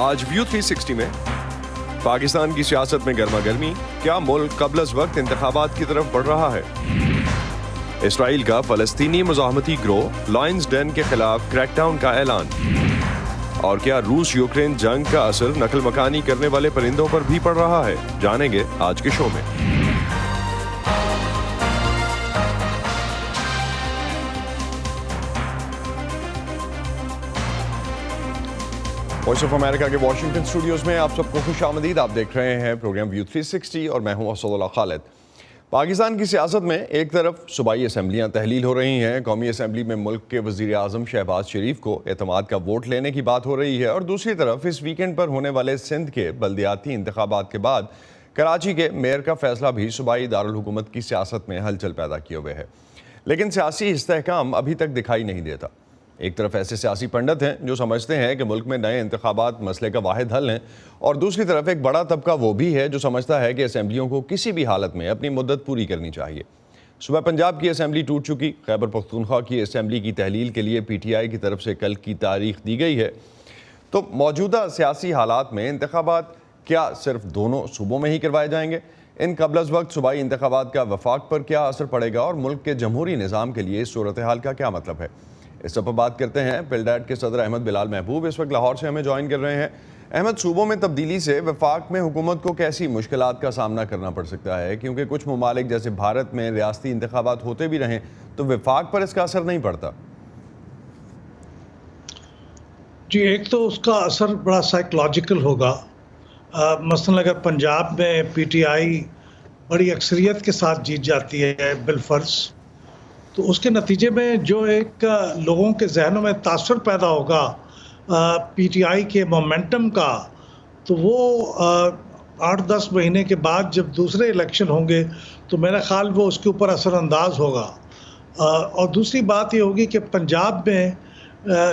آج ویو 360 میں پاکستان کی سیاست میں گرما گرمی، کیا ملک قبل از وقت انتخابات کی طرف بڑھ رہا ہے؟ اسرائیل کا فلسطینی مزاحمتی گروہ لائنز ڈین کے خلاف کریک ڈاؤن کا اعلان، اور کیا روس یوکرین جنگ کا اثر نقل مکانی کرنے والے پرندوں پر بھی پڑ رہا ہے؟ جانیں گے آج کے شو میں۔ وائس آف امریکہ کے واشنگٹن اسٹوڈیوز میں آپ سب کو خوش آمدید۔ آپ دیکھ رہے ہیں پروگرام ویو 360 اور میں ہوں اسد اللہ خالد۔ پاکستان کی سیاست میں ایک طرف صوبائی اسمبلیاں تحلیل ہو رہی ہیں، قومی اسمبلی میں ملک کے وزیر اعظم شہباز شریف کو اعتماد کا ووٹ لینے کی بات ہو رہی ہے، اور دوسری طرف اس ویکینڈ پر ہونے والے سندھ کے بلدیاتی انتخابات کے بعد کراچی کے میئر کا فیصلہ بھی صوبائی دارالحکومت کی سیاست میں ہلچل پیدا کیے ہوئے ہے، لیکن سیاسی استحکام ابھی تک دکھائی نہیں دیتا۔ ایک طرف ایسے سیاسی پنڈت ہیں جو سمجھتے ہیں کہ ملک میں نئے انتخابات مسئلے کا واحد حل ہیں، اور دوسری طرف ایک بڑا طبقہ وہ بھی ہے جو سمجھتا ہے کہ اسمبلیوں کو کسی بھی حالت میں اپنی مدت پوری کرنی چاہیے۔ صوبہ پنجاب کی اسمبلی ٹوٹ چکی، خیبر پختونخوا کی اسمبلی کی تحلیل کے لیے پی ٹی آئی کی طرف سے کل کی تاریخ دی گئی ہے۔ تو موجودہ سیاسی حالات میں انتخابات کیا صرف دونوں صوبوں میں ہی کروائے جائیں گے؟ ان قبل از وقت صوبائی انتخابات کا وفاق پر کیا اثر پڑے گا، اور ملک کے جمہوری نظام کے لیے اس صورتحال کا کیا مطلب ہے؟ اس سب پر بات کرتے ہیں۔ پلڈیٹ کے صدر احمد بلال محبوب اس وقت لاہور سے ہمیں جوائن کر رہے ہیں۔ احمد، صوبوں میں تبدیلی سے وفاق میں حکومت کو کیسی مشکلات کا سامنا کرنا پڑ سکتا ہے؟ کیونکہ کچھ ممالک جیسے بھارت میں ریاستی انتخابات ہوتے بھی رہیں تو وفاق پر اس کا اثر نہیں پڑتا۔ جی، ایک تو اس کا اثر بڑا سائیکولوجیکل ہوگا۔ مثلا اگر پنجاب میں پی ٹی آئی بڑی اکثریت کے ساتھ جیت جاتی ہے بالفرض، تو اس کے نتیجے میں جو ایک لوگوں کے ذہنوں میں تاثر پیدا ہوگا پی ٹی آئی کے مومنٹم کا، تو وہ 8-10 مہینے کے بعد جب دوسرے الیکشن ہوں گے تو میرا خیال وہ اس کے اوپر اثر انداز ہوگا۔ اور دوسری بات یہ ہوگی کہ پنجاب میں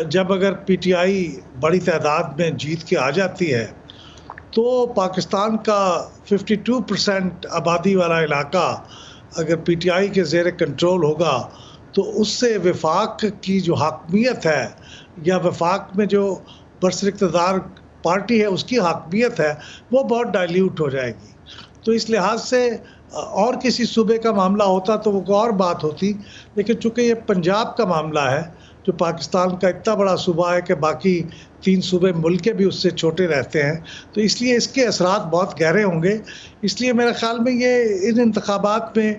جب اگر پی ٹی آئی بڑی تعداد میں جیت کے آ جاتی ہے تو پاکستان کا 52% آبادی والا علاقہ اگر پی ٹی آئی کے زیر کنٹرول ہوگا تو اس سے وفاق کی جو حاکمیت ہے یا وفاق میں جو برسر اقتدار پارٹی ہے اس کی حاکمیت ہے وہ بہت ڈائلیوٹ ہو جائے گی۔ تو اس لحاظ سے اور کسی صوبے کا معاملہ ہوتا تو وہ کوئی اور بات ہوتی، لیکن چونکہ یہ پنجاب کا معاملہ ہے جو پاکستان کا اتنا بڑا صوبہ ہے کہ باقی 3 صوبے ملک کے بھی اس سے چھوٹے رہتے ہیں، تو اس لیے اس کے اثرات بہت گہرے ہوں گے۔ اس لیے میرے خیال میں یہ ان انتخابات میں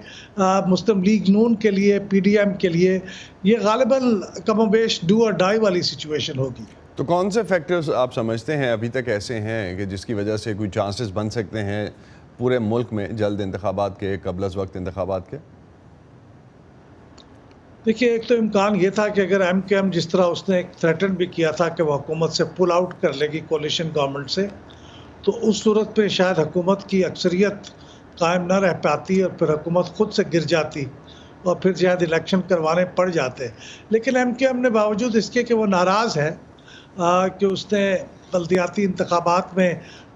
مسلم لیگ نون کے لیے، پی ڈی ایم کے لیے یہ غالباً کم و بیش ڈو اور ڈائی والی سچویشن ہوگی۔ تو کون سے فیکٹرز آپ سمجھتے ہیں ابھی تک ایسے ہیں کہ جس کی وجہ سے کوئی چانسز بن سکتے ہیں پورے ملک میں جلد انتخابات کے، قبل از وقت انتخابات کے؟ دیکھیے، ایک تو امکان یہ تھا کہ اگر ایم کیو ایم جس طرح اس نے ایک تھریٹن بھی کیا تھا کہ وہ حکومت سے پل آؤٹ کر لے گی کولیشن گورنمنٹ سے، تو اس صورت پہ شاید حکومت کی اکثریت قائم نہ رہ پاتی اور پھر حکومت خود سے گر جاتی اور پھر شاید الیکشن کروانے پڑ جاتے۔ لیکن ایم کیو ایم نے باوجود اس کے کہ وہ ناراض ہے کہ اس نے بلدیاتی انتخابات میں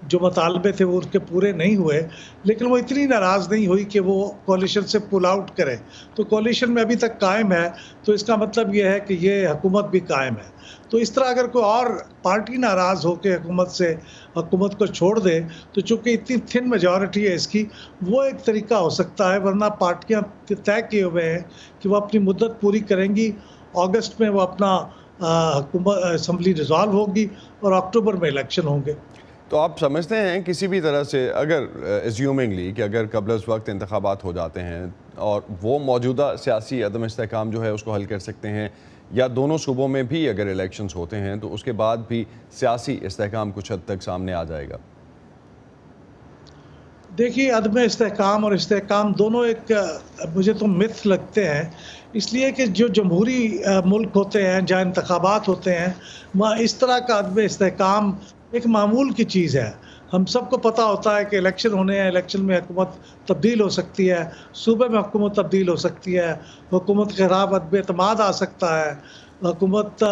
جو مطالبے تھے وہ ان کے پورے نہیں ہوئے، لیکن وہ اتنی ناراض نہیں ہوئی کہ وہ کولیشن سے پل آؤٹ کرے، تو کولیشن میں ابھی تک قائم ہے۔ تو اس کا مطلب یہ ہے کہ یہ حکومت بھی قائم ہے۔ تو اس طرح اگر کوئی اور پارٹی ناراض ہو کے حکومت کو چھوڑ دے تو چونکہ اتنی تھن میجورٹی ہے اس کی، وہ ایک طریقہ ہو سکتا ہے، ورنہ پارٹیاں طے کیے ہوئے ہیں کہ وہ اپنی مدت پوری کریں گی۔ اگست میں وہ اپنا حکومت اسمبلی ڈیزالو ہوگی اور اکتوبر میں الیکشن ہوں گے۔ تو آپ سمجھتے ہیں کسی بھی طرح سے اگر ایزیومنگلی کہ اگر قبل از وقت انتخابات ہو جاتے ہیں اور وہ موجودہ سیاسی عدم استحکام جو ہے اس کو حل کر سکتے ہیں، یا دونوں صوبوں میں بھی اگر الیکشنز ہوتے ہیں تو اس کے بعد بھی سیاسی استحکام کچھ حد تک سامنے آ جائے گا؟ دیکھیے، عدم استحکام اور استحکام دونوں ایک مجھے تو متھ لگتے ہیں، اس لیے کہ جو جمہوری ملک ہوتے ہیں جہاں انتخابات ہوتے ہیں وہاں اس طرح کا عدم استحکام ایک معمول کی چیز ہے۔ ہم سب کو پتہ ہوتا ہے کہ الیکشن ہونے ہیں، الیکشن میں حکومت تبدیل ہو سکتی ہے، صوبے میں حکومت تبدیل ہو سکتی ہے، حکومت کے خلاف عدم اعتماد آ سکتا ہے، حکومت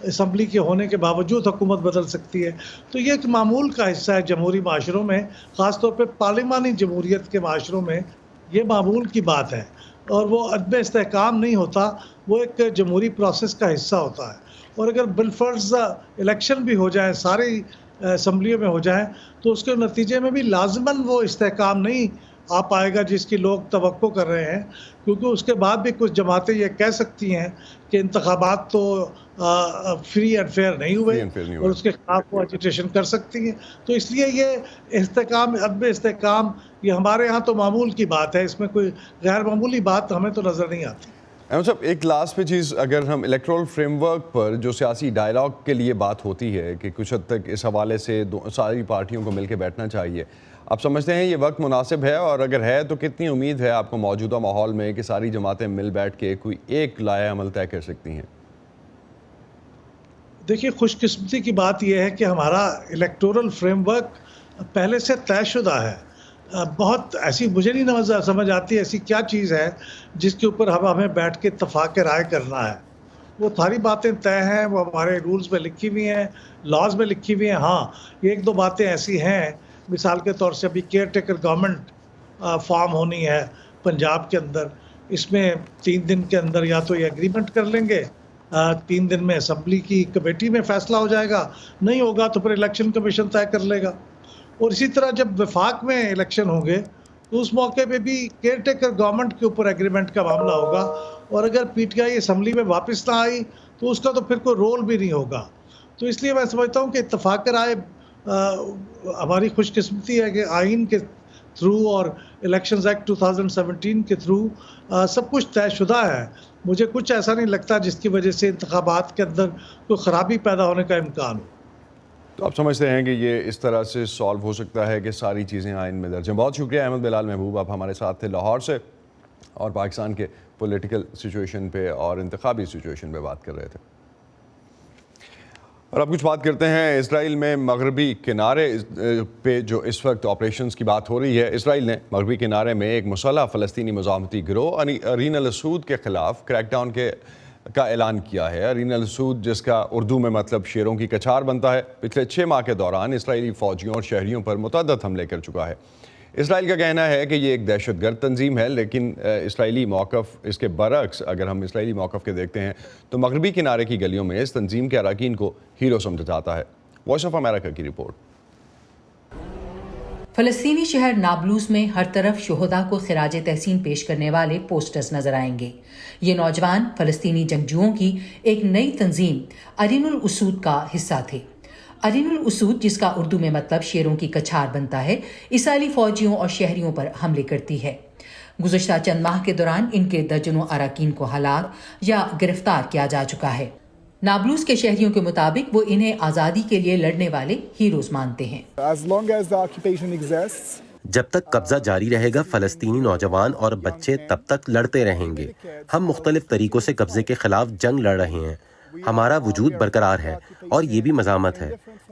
اسمبلی کے ہونے کے باوجود حکومت بدل سکتی ہے۔ تو یہ ایک معمول کا حصہ ہے جمہوری معاشروں میں، خاص طور پہ پارلیمانی جمہوریت کے معاشروں میں یہ معمول کی بات ہے، اور وہ عدم استحکام نہیں ہوتا، وہ ایک جمہوری پروسیس کا حصہ ہوتا ہے۔ اور اگر بالفرض الیکشن بھی ہو جائیں، ساری اسمبلیوں میں ہو جائیں تو اس کے نتیجے میں بھی لازماً وہ استحکام نہیں آ پائے گا جس کی لوگ توقع کر رہے ہیں، کیونکہ اس کے بعد بھی کچھ جماعتیں یہ کہہ سکتی ہیں کہ انتخابات تو فری اینڈ فیئر نہیں ہوئے اور اس کے خلاف وہ ایجیٹیشن کر سکتی ہیں. تو اس لیے یہ استحکام عدم استحکام یہ ہمارے ہاں تو معمول کی بات ہے، اس میں کوئی غیر معمولی بات ہمیں تو نظر نہیں آتی. احمد صاحب ایک لاسٹ پہ چیز، اگر ہم الیکٹرل فریم ورک پر جو سیاسی ڈائلاگ کے لیے بات ہوتی ہے کہ کچھ حد تک اس حوالے سے ساری پارٹیوں کو مل کے بیٹھنا چاہیے، آپ سمجھتے ہیں یہ وقت مناسب ہے؟ اور اگر ہے تو کتنی امید ہے آپ کو موجودہ ماحول میں کہ ساری جماعتیں مل بیٹھ کے کوئی ایک لائحہ عمل طے کر سکتی ہیں؟ دیکھیے خوش قسمتی کی بات یہ ہے کہ ہمارا الیکٹورل فریم ورک پہلے سے طے شدہ ہے. بہت ایسی مجھے نہیں سمجھ آتی ایسی کیا چیز ہے جس کے اوپر ہمیں بیٹھ کے اتفاق رائے کرنا ہے. وہ ساری باتیں طے ہیں، وہ ہمارے رولز میں لکھی ہوئی ہیں، لاز میں لکھی ہوئی ہیں. ہاں ایک دو باتیں ایسی ہیں، مثال کے طور سے ابھی کیئر ٹیکر گورنمنٹ فارم ہونی ہے پنجاب کے اندر، اس میں 3 دن کے اندر یا تو یہ ایگریمنٹ کر لیں گے، 3 دن میں اسمبلی کی کمیٹی میں فیصلہ ہو جائے گا، نہیں ہوگا تو پھر الیکشن کمیشن طے کر لے گا. اور اسی طرح جب وفاق میں الیکشن ہوں گے تو اس موقع پہ بھی کیئر ٹیکر گورنمنٹ کے اوپر ایگریمنٹ کا معاملہ ہوگا، اور اگر پی ٹی آئی اسمبلی میں واپس نہ آئی تو اس کا تو پھر کوئی رول بھی نہیں ہوگا. تو اس لیے میں سمجھتا ہوں کہ اتفاق رائے ہماری خوش قسمتی ہے کہ آئین کے تھرو اور الیکشنز ایکٹ 2017 کے تھرو سب کچھ طے شدہ ہے. مجھے کچھ ایسا نہیں لگتا جس کی وجہ سے انتخابات کے اندر کوئی خرابی پیدا ہونے کا امکان ہو. تو آپ سمجھتے ہیں کہ یہ اس طرح سے سالو ہو سکتا ہے کہ ساری چیزیں آئین میں درج ہیں؟ بہت شکریہ احمد بلال محبوب، آپ ہمارے ساتھ تھے لاہور سے اور پاکستان کے پولیٹیکل سچویشن پہ اور انتخابی سچویشن پہ بات کر رہے تھے. اور اب کچھ بات کرتے ہیں اسرائیل میں مغربی کنارے پہ جو اس وقت آپریشنز کی بات ہو رہی ہے. اسرائیل نے مغربی کنارے میں ایک مسلح فلسطینی مزاحمتی گروہ ارین الاسود کے خلاف کریک ڈاؤن کا اعلان کیا ہے. ارین الاسود جس کا اردو میں مطلب شیروں کی کچھار بنتا ہے، پچھلے 6 ماہ کے دوران اسرائیلی فوجیوں اور شہریوں پر متعدد حملے کر چکا ہے. اسرائیل کا کہنا ہے کہ یہ ایک دہشت گرد تنظیم ہے، لیکن اسرائیلی موقف اس کے برعکس اگر ہم اسرائیلی موقف کے دیکھتے ہیں تو مغربی کنارے کی گلیوں میں اس تنظیم کے اراکین کو ہیرو سمجھا جاتا ہے. وائس آف امریکہ کی رپورٹ. فلسطینی شہر نابلوس میں ہر طرف شہداء کو خراج تحسین پیش کرنے والے پوسٹرز نظر آئیں گے. یہ نوجوان فلسطینی جنگجوؤں کی ایک نئی تنظیم ارین الاسود کا حصہ تھے. ارین الاسود جس کا اردو میں مطلب شیروں کی کچھار بنتا ہے، اسرائیلی فوجیوں اور شہریوں پر حملے کرتی ہے. گزشتہ چند ماہ کے دوران ان کے درجنوں اراکین کو ہلاک یا گرفتار کیا جا چکا ہے. نابلوس کے شہریوں کے مطابق وہ انہیں آزادی کے لیے لڑنے والے ہیروز مانتے ہیں. جب تک قبضہ جاری رہے گا فلسطینی نوجوان اور بچے تب تک لڑتے رہیں گے. ہم مختلف طریقوں سے قبضے کے خلاف جنگ لڑ رہے ہیں. ہمارا وجود برقرار ہے اور یہ بھی مزاحمت ہے.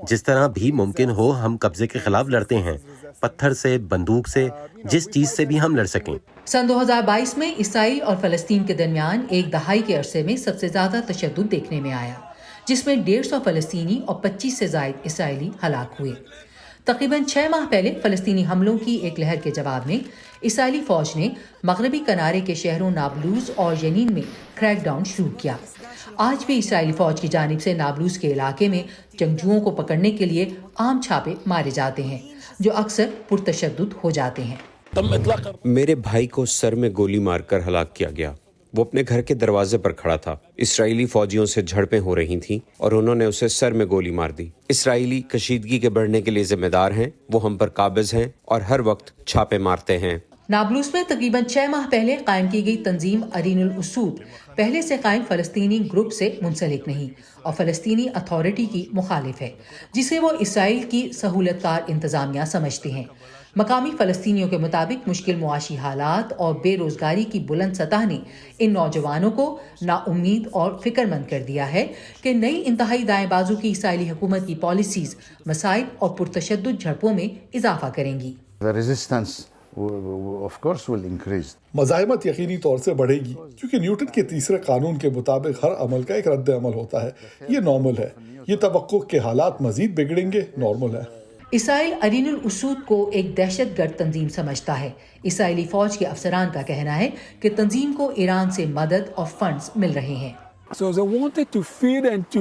جس طرح بھی ممکن ہو ہم قبضے کے خلاف لڑتے ہیں، پتھر سے، بندوق سے، جس چیز سے بھی ہم لڑ سکیں. سن 2022 میں اسرائیل اور فلسطین کے درمیان ایک دہائی کے عرصے میں سب سے زیادہ تشدد دیکھنے میں آیا، جس میں 150 فلسطینی اور 25 سے زائد اسرائیلی ہلاک ہوئے. تقریباً 6 ماہ پہلے فلسطینی حملوں کی ایک لہر کے جواب میں اسرائیلی فوج نے مغربی کنارے کے شہروں نابلوس اور جنین میں کریک ڈاؤن شروع کیا. آج بھی اسرائیلی فوج کی جانب سے نابلوس کے علاقے میں جنگجوؤں کو پکڑنے کے لیے عام چھاپے مارے جاتے ہیں جو اکثر پرتشدد ہو جاتے ہیں. میرے بھائی کو سر میں گولی مار کر ہلاک کیا گیا. وہ اپنے گھر کے دروازے پر کھڑا تھا. اسرائیلی فوجیوں سے جھڑپیں ہو رہی تھیں اور انہوں نے اسے سر میں گولی مار دی. اسرائیلی کشیدگی کے بڑھنے کے لیے ذمہ دار ہیں. وہ ہم پر قابض ہیں اور ہر وقت چھاپے مارتے ہیں. نابلوس میں تقریباً 6 ماہ پہلے قائم کی گئی تنظیم ارین الاسود پہلے سے قائم فلسطینی گروپ سے منسلک نہیں اور فلسطینی اتھارٹی کی مخالف ہے، جسے وہ اسرائیل کی سہولت کار انتظامیہ سمجھتے ہیں. مقامی فلسطینیوں کے مطابق مشکل معاشی حالات اور بے روزگاری کی بلند سطح نے ان نوجوانوں کو نا امید اور فکر مند کر دیا ہے کہ نئی انتہائی دائیں بازو کی اسرائیلی حکومت کی پالیسیز مسائل اور پرتشدد جھڑپوں میں اضافہ کریں گی. مزاحمت یقینی طور سے بڑھے گی کیونکہ نیوٹن کے تیسرے قانون کے مطابق ہر عمل کا ایک رد عمل ہوتا ہے. یہ نارمل ہے. یہ توقع کہ حالات مزید بگڑیں گے نارمل ہے. اسرائیل ارین الاسود کو ایک دہشت گرد تنظیم سمجھتا ہے. اسرائیلی فوج کے افسران کا کہنا ہے کہ تنظیم کو ایران سے مدد اور فنڈز مل رہے ہیں. So they wanted to feed and to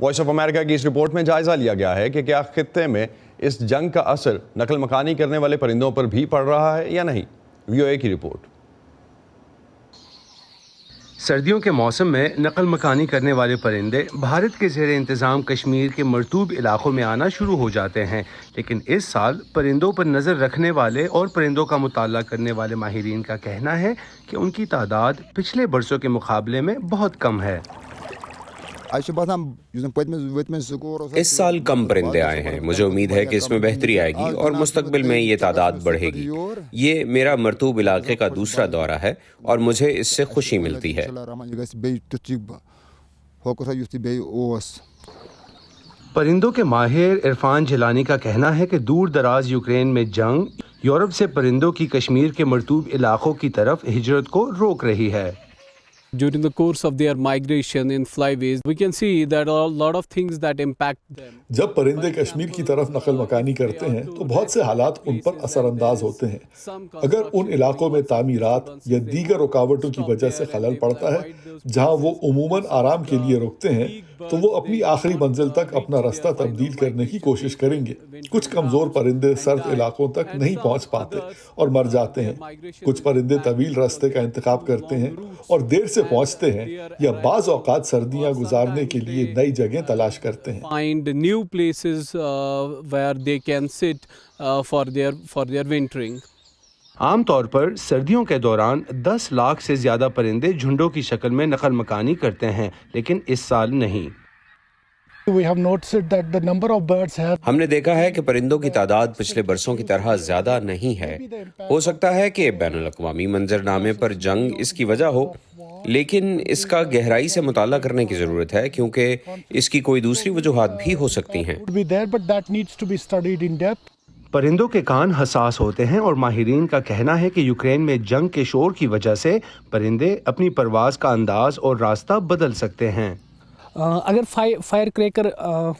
Voice of America کی اس رپورٹ میں جائزہ لیا گیا ہے کہ کیا خطے میں اس جنگ کا اثر نقل مکانی کرنے والے پرندوں پر بھی پڑ رہا ہے یا نہیں. وی او اے کی رپورٹ. سردیوں کے موسم میں نقل مکانی کرنے والے پرندے بھارت کے زیر انتظام کشمیر کے مرطوب علاقوں میں آنا شروع ہو جاتے ہیں، لیکن اس سال پرندوں پر نظر رکھنے والے اور پرندوں کا مطالعہ کرنے والے ماہرین کا کہنا ہے کہ ان کی تعداد پچھلے برسوں کے مقابلے میں بہت کم ہے. اس سال کم پرندے آئے ہیں. مجھے امید ہے کہ اس میں بہتری آئے گی اور مستقبل میں یہ تعداد بڑھے گی. یہ میرا مرطوب علاقے کا دوسرا دورہ ہے اور مجھے اس سے خوشی ملتی ہے. پرندوں کے ماہر عرفان جیلانی کا کہنا ہے کہ دور دراز یوکرین میں جنگ یورپ سے پرندوں کی کشمیر کے مرطوب علاقوں کی طرف ہجرت کو روک رہی ہے. During the course of their migration in flyways, we can see that a lot of things that impact them. جب پرندے کشمیر کی طرف نقل مکانی کرتے ہیں تو بہت سے حالات ان پر اثر انداز ہوتے ہیں. اگر ان علاقوں میں تعمیرات یا دیگر رکاوٹوں کی وجہ سے خلل پڑتا ہے جہاں وہ عموماً آرام کے لیے رکتے ہیں تو وہ اپنی آخری منزل تک اپنا راستہ تبدیل کرنے کی کوشش کریں گے. کچھ کمزور پرندے سرد علاقوں تک نہیں پہنچ پاتے اور مر جاتے ہیں. کچھ پرندے طویل راستے کا انتخاب کرتے ہیں اور دیر سے پہنچتے ہیں یا بعض اوقات سردیاں گزارنے کے لیے نئی جگہیں تلاش کرتے ہیں. Find new places where they can sit for their wintering. عام طور پر سردیوں کے دوران 10 لاکھ سے زیادہ پرندے جھنڈوں کی شکل میں نقل مکانی کرتے ہیں، لیکن اس سال نہیں. ہم نے دیکھا ہے کہ پرندوں کی تعداد پچھلے برسوں کی طرح زیادہ نہیں ہے. ہو سکتا ہے کہ بین الاقوامی منظرنامے پر جنگ اس کی وجہ ہو، لیکن اس کا گہرائی سے مطالعہ کرنے کی ضرورت ہے کیونکہ اس کی کوئی دوسری وجوہات بھی ہو سکتی ہیں. پرندوں کے کان حساس ہوتے ہیں اور ماہرین کا کہنا ہے کہ یوکرین میں جنگ کے شور کی وجہ سے پرندے اپنی پرواز کا انداز اور راستہ بدل سکتے ہیں. اگر فائر کریکر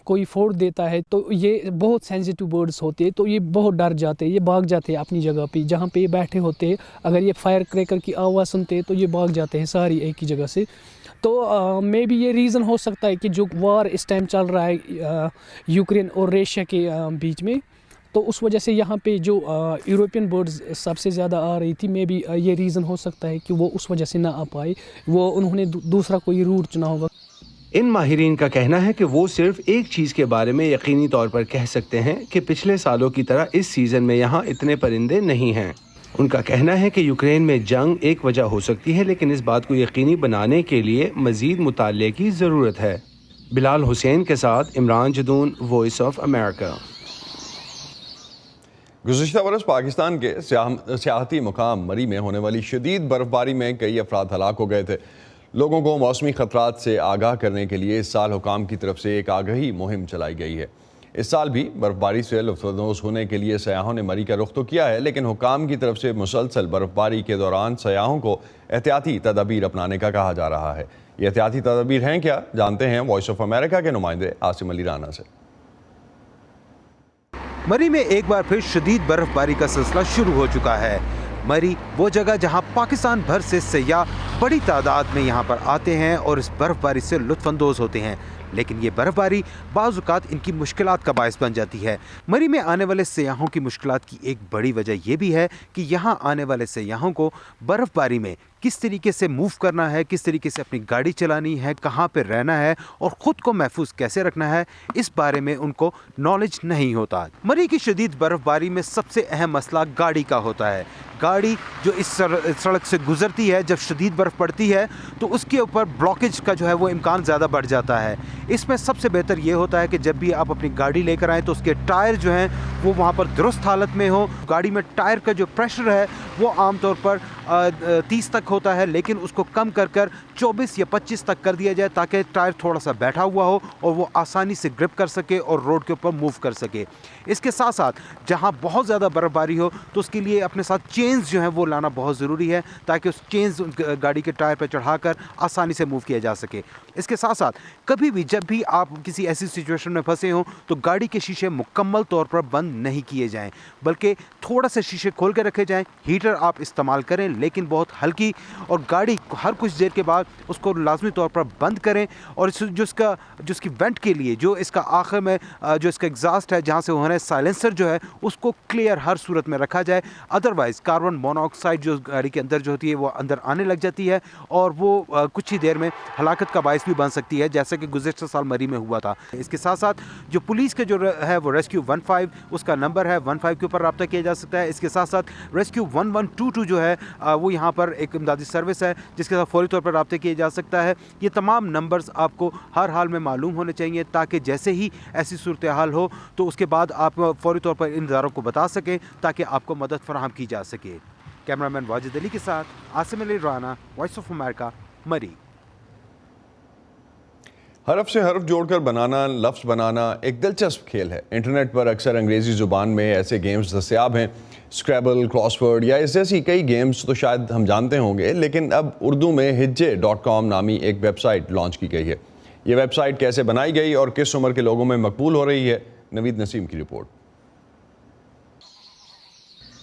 کوئی پھوڑ دیتا ہے تو یہ بہت سینسیٹیو برڈز ہوتے ہیں، تو یہ بہت ڈر جاتے ہیں، یہ بھاگ جاتے ہیں اپنی جگہ پہ جہاں پہ یہ بیٹھے ہوتے ہیں. اگر یہ فائر کریکر کی آواز سنتے ہیں تو یہ بھاگ جاتے ہیں ساری ایک ہی جگہ سے. تو مے بی یہ ریزن ہو سکتا ہے کہ جو وار اس ٹائم چل رہا ہے یوکرین اور رشیا کے بیچ میں، تو اس وجہ سے یہاں پہ جو یورپین برڈز سب سے زیادہ آ رہی تھی. مے بی یہ ریزن ہو سکتا ہے کہ وہ اس وجہ سے نہ آ پائے، وہ انہوں نے دوسرا کوئی روٹ چنا ہوگا. ان ماہرین کا کہنا ہے کہ وہ صرف ایک چیز کے بارے میں یقینی طور پر کہہ سکتے ہیں کہ پچھلے سالوں کی طرح اس سیزن میں یہاں اتنے پرندے نہیں ہیں. ان کا کہنا ہے کہ یوکرین میں جنگ ایک وجہ ہو سکتی ہے، لیکن اس بات کو یقینی بنانے کے لیے مزید مطالعے کی ضرورت ہے. بلال حسین کے ساتھ Imran Jadoon, Voice of America. گزشتہ برس پاکستان کے سیاحتی مقام مری میں ہونے والی شدید برف باری میں کئی افراد ہلاک ہو گئے تھے. لوگوں کو موسمی خطرات سے آگاہ کرنے کے لیے اس سال حکام کی طرف سے ایک آگاہی مہم چلائی گئی ہے. اس سال بھی برف باری سے لطف اندوز ہونے کے لیے سیاحوں نے مری کا رخ تو کیا ہے، لیکن حکام کی طرف سے مسلسل برف باری کے دوران سیاحوں کو احتیاطی تدابیر اپنانے کا کہا جا رہا ہے. یہ احتیاطی تدابیر ہیں کیا، جانتے ہیں وائس آف امریکہ کے نمائندے عاصم علی رانا سے. مری میں ایک بار پھر شدید برف باری کا سلسلہ شروع ہو چکا ہے. مری وہ جگہ جہاں پاکستان بھر سے سیاح بڑی تعداد میں یہاں پر آتے ہیں اور اس برف باری سے لطف اندوز ہوتے ہیں، لیکن یہ برف باری بعض اوقات ان کی مشکلات کا باعث بن جاتی ہے. مری میں آنے والے سیاحوں کی مشکلات کی ایک بڑی وجہ یہ بھی ہے کہ یہاں آنے والے سیاحوں کو برف باری میں کس طریقے سے موو کرنا ہے، کس طریقے سے اپنی گاڑی چلانی ہے، کہاں پہ رہنا ہے اور خود کو محفوظ کیسے رکھنا ہے، اس بارے میں ان کو نالج نہیں ہوتا. مری کی شدید برف باری میں سب سے اہم مسئلہ گاڑی کا ہوتا ہے. گاڑی جو اس سڑک سے گزرتی ہے، جب شدید برف پڑتی ہے تو اس کے اوپر بلاکیج کا جو ہے وہ امکان زیادہ بڑھ جاتا ہے. اس میں سب سے بہتر یہ ہوتا ہے کہ جب بھی آپ اپنی گاڑی لے کر آئیں تو اس کے ٹائر جو ہیں وہ وہاں پر درست حالت میں ہو. گاڑی میں ٹائر کا جو پریشر ہے وہ عام طور پر 30 تک ہوتا ہے، لیکن اس کو کم کر 24 یا 25 تک کر دیا جائے تاکہ ٹائر تھوڑا سا بیٹھا ہوا ہو اور وہ آسانی سے گرپ کر سکے اور روڈ کے اوپر موو کر سکے. اس کے ساتھ ساتھ جہاں بہت زیادہ برف باری ہو تو اس کے لیے اپنے ساتھ چینز جو ہیں وہ لانا بہت ضروری ہے تاکہ اس چینز گاڑی کے ٹائر پہ چڑھا کر آسانی سے موو کیا جا سکے. اس کے ساتھ ساتھ کبھی بھی جب بھی آپ کسی ایسی سچویشن میں پھنسے ہوں تو گاڑی کے شیشے مکمل طور پر بند نہیں کیے جائیں، بلکہ تھوڑا سے شیشے کھول کے رکھے جائیں. ہیٹر آپ استعمال کریں لیکن بہت ہلکی اور گاڑی ہر کچھ دیر کے بعد اس کو لازمی طور پر بند کریں، اور جو اس کی وینٹ کے لیے جو اس کا آخر میں جو اس کا ایگزاسٹ ہے جہاں سے ہونا ہے سائلنسر جو ہے اس کو کلیئر ہر صورت میں رکھا جائے، ادروائز کاربن مونوآکسائڈ جو گاڑی کے اندر جو ہوتی ہے وہ اندر آنے لگ جاتی ہے اور وہ کچھ ہی دیر میں ہلاکت کا باعث بھی بن سکتی ہے، جیسا کہ گزشتہ سال مری میں ہوا تھا۔ اس کے ساتھ ساتھ جو پولیس کے جو ہے وہ ریسکیو 15 اس کا نمبر ہے، 15 کے اوپر رابطہ کیا جا سکتا ہے۔ اس کے ساتھ ساتھ ریسکیو 1122 جو ہے وہ یہاں پر ایک امدادی سروس ہے جس کے ساتھ فوری طور پر رابطہ کیا جا سکتا ہے۔ یہ تمام نمبرز آپ کو ہر حال میں معلوم ہونے چاہیے تاکہ جیسے ہی ایسی صورتحال ہو تو اس کے بعد آپ فوری طور پر ان اداروں کو بتا سکیں تاکہ آپ کو مدد فراہم کی جا سکے۔ کیمرامین واجد علی کے ساتھ عاصم علی رانا، وائس آف امریکہ، مری۔ حرف سے حرف جوڑ کر بنانا، لفظ بنانا ایک دلچسپ کھیل ہے۔ انٹرنیٹ پر اکثر انگریزی زبان میں ایسے گیمز دستیاب ہیں، اسکریبل، کراس ورڈ یا اس جیسی کئی گیمز تو شاید ہم جانتے ہوں گے، لیکن اب اردو میں hijje.com نامی ایک ویب سائٹ لانچ کی گئی ہے۔ یہ ویب سائٹ کیسے بنائی گئی اور کس عمر کے لوگوں میں مقبول ہو رہی ہے، نوید نسیم کی رپورٹ۔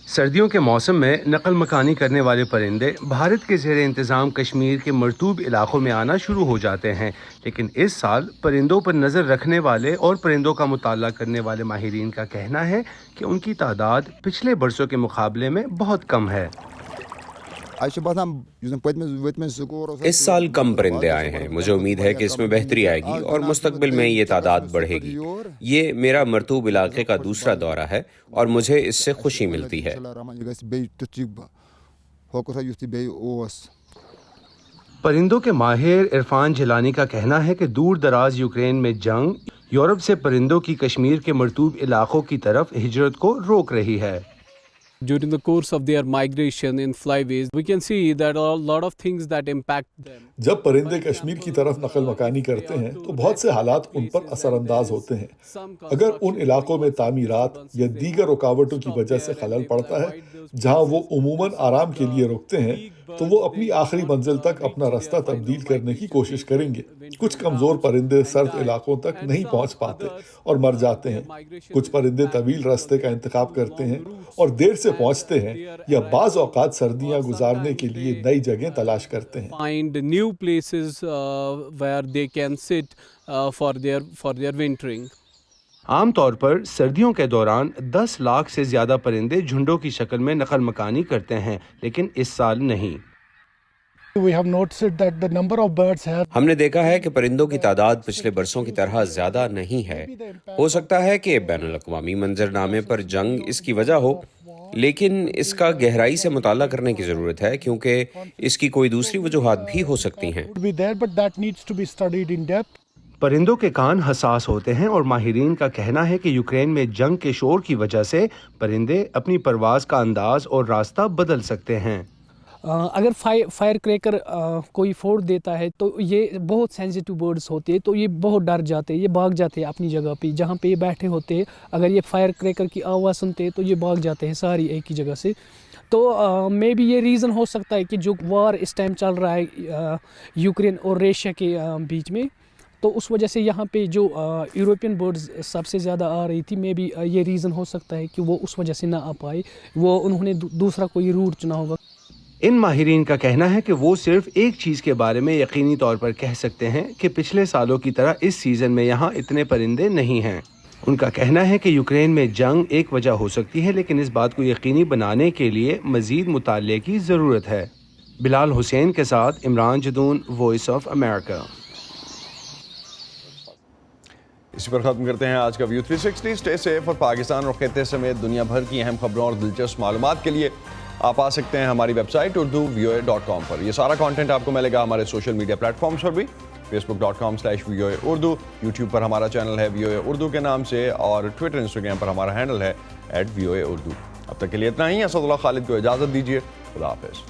سردیوں کے موسم میں نقل مکانی کرنے والے پرندے بھارت کے زیر انتظام کشمیر کے مرطوب علاقوں میں آنا شروع ہو جاتے ہیں، لیکن اس سال پرندوں پر نظر رکھنے والے اور پرندوں کا مطالعہ کرنے والے ماہرین کا کہنا ہے کہ ان کی تعداد پچھلے برسوں کے مقابلے میں بہت کم ہے۔ اس سال کم پرندے آئے ہیں، مجھے امید ہے کہ اس میں بہتری آئے گی اور مستقبل میں یہ تعداد بڑھے گی۔ یہ میرا مرطوب علاقے کا دوسرا دورہ ہے اور مجھے اس سے خوشی ملتی ہے۔ پرندوں کے ماہر عرفان جیلانی کا کہنا ہے کہ دور دراز یوکرین میں جنگ یورپ سے پرندوں کی کشمیر کے مرطوب علاقوں کی طرف ہجرت کو روک رہی ہے۔ During the course of their migration in flyways, we can see that a lot of things that impact them. جب پرندے کشمیر کی طرف نقل مکانی کرتے ہیں تو بہت سے حالات ان پر اثر انداز ہوتے ہیں۔ اگر ان علاقوں میں تعمیرات یا دیگر رکاوٹوں کی وجہ سے خلل پڑتا ہے جہاں وہ عموماً آرام کے لیے رکتے ہیں تو وہ اپنی آخری منزل تک اپنا راستہ تبدیل کرنے کی کوشش کریں گے۔ کچھ کمزور پرندے سرد علاقوں تک نہیں پہنچ پاتے اور مر جاتے ہیں۔ کچھ پرندے طویل راستے کا انتخاب کرتے ہیں اور دیر سے پہنچتے ہیں یا بعض اوقات سردیاں گزارنے کے لیے نئی جگہیں تلاش کرتے ہیں۔ Find new places where they can sit for their wintering. عام طور پر سردیوں کے دوران 10 لاکھ سے زیادہ پرندے جھنڈوں کی شکل میں نقل مکانی کرتے ہیں، لیکن اس سال نہیں۔ ہم نے دیکھا ہے کہ پرندوں کی تعداد پچھلے برسوں کی طرح زیادہ نہیں ہے۔ ہو سکتا ہے کہ بین الاقوامی منظرنامے پر جنگ اس کی وجہ ہو، لیکن اس کا گہرائی سے مطالعہ کرنے کی ضرورت ہے کیونکہ اس کی کوئی دوسری وجوہات بھی ہو سکتی ہیں۔ پرندوں کے کان حساس ہوتے ہیں اور ماہرین کا کہنا ہے کہ یوکرین میں جنگ کے شور کی وجہ سے پرندے اپنی پرواز کا انداز اور راستہ بدل سکتے ہیں۔ اگر فائر کریکر کوئی فوڑ دیتا ہے تو یہ بہت سینسیٹیو برڈز ہوتے ہیں، تو یہ بہت ڈر جاتے ہیں، یہ بھاگ جاتے ہیں اپنی جگہ پہ جہاں پہ یہ بیٹھے ہوتے ہیں۔ اگر یہ فائر کریکر کی آواز سنتے ہیں تو یہ بھاگ جاتے ہیں ساری ایک ہی جگہ سے۔ تو مے بی یہ ریزن ہو سکتا ہے کہ جو وار اس ٹائم چل رہا ہے یوکرین اور ریشیا کے بیچ میں، تو اس وجہ سے یہاں پہ جو یورپین برڈز سب سے زیادہ آ رہی تھی، مے بی یہ ریزن ہو سکتا ہے کہ وہ اس وجہ سے نہ آ پائے، وہ انہوں نے دوسرا کوئی روٹ چنا ہوگا۔ ان ماہرین کا کہنا ہے کہ وہ صرف ایک چیز کے بارے میں یقینی طور پر کہہ سکتے ہیں کہ پچھلے سالوں کی طرح اس سیزن میں یہاں اتنے پرندے نہیں ہیں۔ ان کا کہنا ہے کہ یوکرین میں جنگ ایک وجہ ہو سکتی ہے، لیکن اس بات کو یقینی بنانے کے لیے مزید مطالعے کی ضرورت ہے۔ بلال حسین کے ساتھ Imran Jadoon, Voice of America. اسی پر ختم کرتے ہیں آج کا ویو 360۔ اسٹے سیف اور پاکستان اور خطے سمیت دنیا بھر کی اہم خبروں اور دلچسپ معلومات کے لیے آپ آ سکتے ہیں ہماری ویب سائٹ urdu.voa.com پر۔ یہ سارا کانٹینٹ آپ کو ملے گا ہمارے سوشل میڈیا پلیٹ فارمز پر بھی، facebook.com/VOA Urdu، یوٹیوب پر ہمارا چینل ہے VOA اردو کے نام سے، اور ٹویٹر انسٹاگرام پر ہمارا ہینڈل ہے @VOA Urdu۔ اب تک کے لیے اتنا ہی۔ اسد اللہ خالد کو اجازت دیجیے، خدا حافظ۔